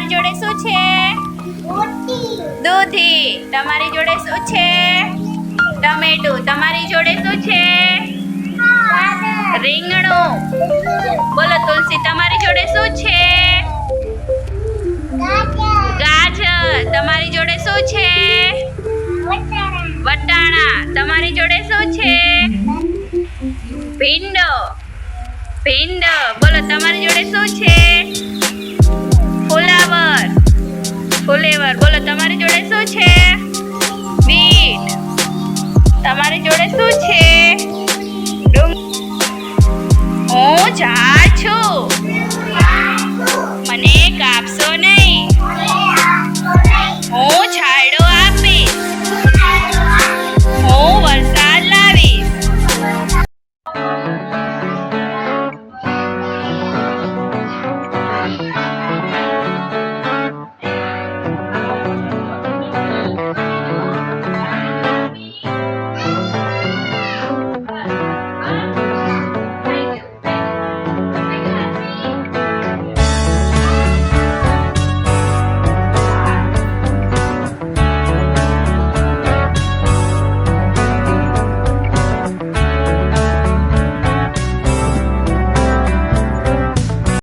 તમારી જોડે શું છે? દૂધી. તમારી જોડે શું છે? ટમેટું. તમારી જોડે શું છે? રીંગણું. બોલો તુલસી, તમારી જોડે શું છે? ગાજર. તમારી જોડે શું છે? વટાણા. તમારી જોડે શું છે? ભીંડો. બોલો તમારી જોડે શું છે? ફુલાવર. બોલો તમારી જોડે શું છે? બીટ. તમારી જોડે શું છે? હું ઝાડ છું.